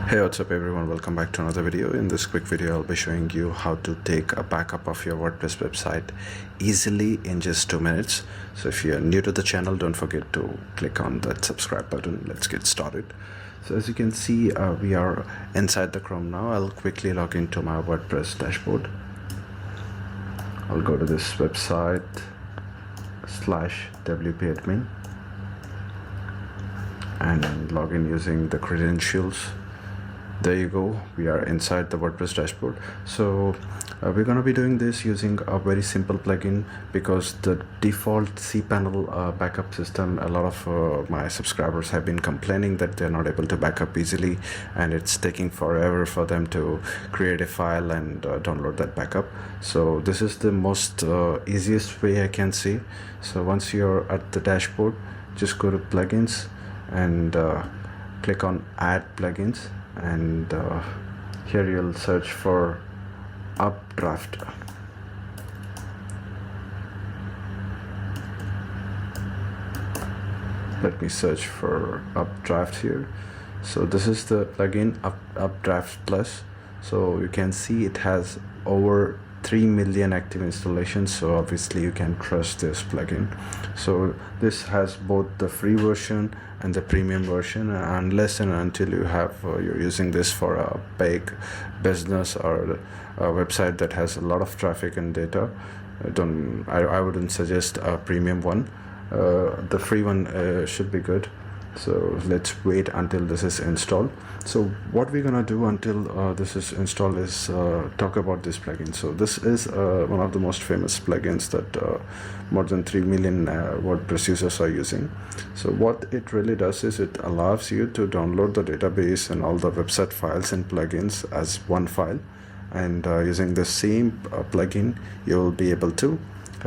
Hey, what's up everyone, welcome back to another video. In this quick video I'll be showing you how to take a backup of your WordPress website easily in just 2 minutes. So if you're new to the channel, don't forget to click on that subscribe button. Let's get started. So as you can see, we are inside the Chrome now. I'll quickly log into my WordPress dashboard. I'll go to this website /wp-admin and then log in using the credentials. There you go, we are inside the WordPress dashboard. So we're going to be doing this using a very simple plugin, because the default cPanel backup system, a lot of my subscribers have been complaining that they're not able to backup easily, and it's taking forever for them to create a file and download that backup. So this is the most easiest way I can see. So once you're at the dashboard, just go to plugins and click on add plugins, and here you'll search for Updraft. Let me search for Updraft here. So this is the plugin UpdraftPlus. So you can see it has over 3 million active installations, so obviously you can trust this plugin. So this has both the free version and the premium version, unless and until you have you're using this for a big business or a website that has a lot of traffic and data. I wouldn't suggest a premium one. The free one should be good. So let's wait until this is installed. So what we're gonna do until this is installed is talk about this plugin. So this is one of the most famous plugins that more than 3 million WordPress users are using. So what it really does is it allows you to download the database and all the website files and plugins as one file, and using the same plugin you will be able to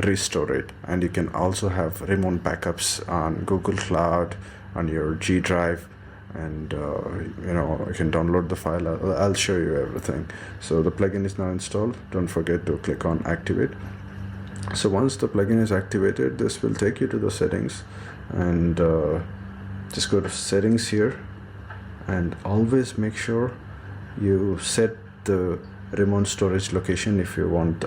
restore it. And you can also have remote backups on Google Cloud, on your G drive, and you can download the file. I'll show you everything. So the plugin is now installed. Don't forget to click on activate. So once the plugin is activated, this will take you to the settings, and just go to settings here, and always make sure you set the remote storage location if you want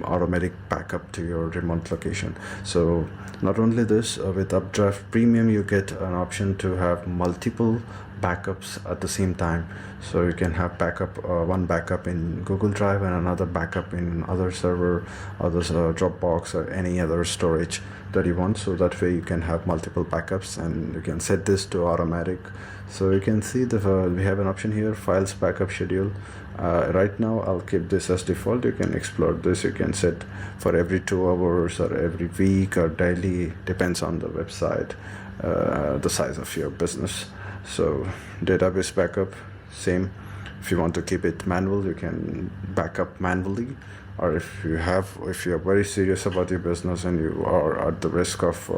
automatic backup to your remote location. So not only this, with Updraft Premium you get an option to have multiple backups at the same time. So you can have one backup in Google Drive and another backup in other server, Dropbox, or any other storage that you want. So that way you can have multiple backups, and you can set this to automatic. So you can see we have an option here, files backup schedule. Right now I'll keep this as default. You can explore this. You can set for every 2 hours or every week or daily, depends on the website, the size of your business. So database backup, same. If you want to keep it manual, you can backup manually, or if you're very serious about your business and you are at the risk of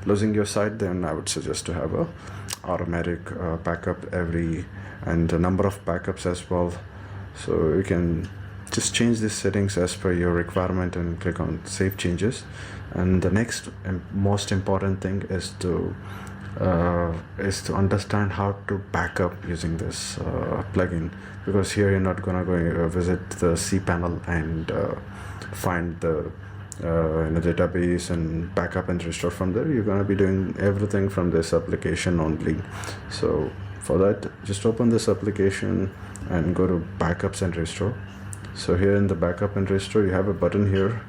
losing your site, then I would suggest to have a automatic backup and the number of backups as well. So you can just change these settings as per your requirement and click on save changes. And the next and most important thing is to understand how to backup using this plugin, because here you're not gonna go visit the cPanel and find the database and backup and restore from there. You're gonna be doing everything from this application only. So for that, just open this application and go to backups and restore. So here in the backup and restore, you have a button here,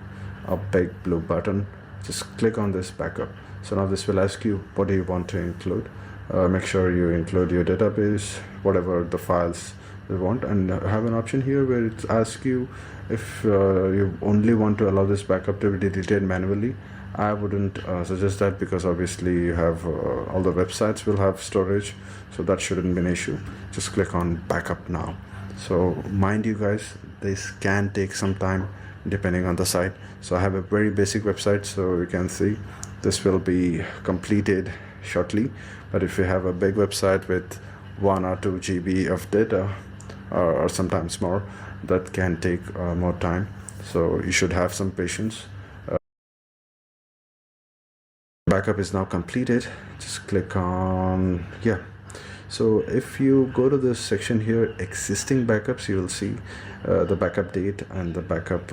a big blue button. Just click on this backup. So now this will ask you, what do you want to include? Make sure you include your database, whatever the files you want, and have an option here where it asks you if you only want to allow this backup to be deleted manually. I wouldn't suggest that, because obviously you have all the websites will have storage, so that shouldn't be an issue. Just click on backup now. So mind you guys, this can take some time depending on the site. So I have a very basic website, so you can see this will be completed shortly. But if you have a big website with 1 or 2 GB of data, or sometimes more, that can take more time. So you should have some patience. Backup is now completed. Just click on So if you go to this section here, existing backups, you will see the backup date and the backup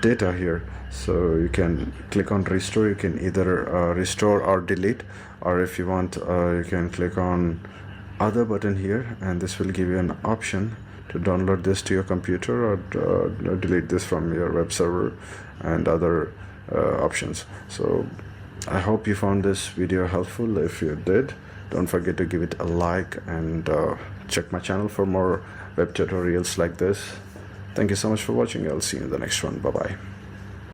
data here. So you can click on restore. You can either restore or delete, or if you want, you can click on other button here, and this will give you an option to download this to your computer or delete this from your web server and other options. So I hope you found this video helpful. If you did, don't forget to give it a like and check my channel for more web tutorials like this. Thank you so much for watching. I'll see you in the next one. Bye bye.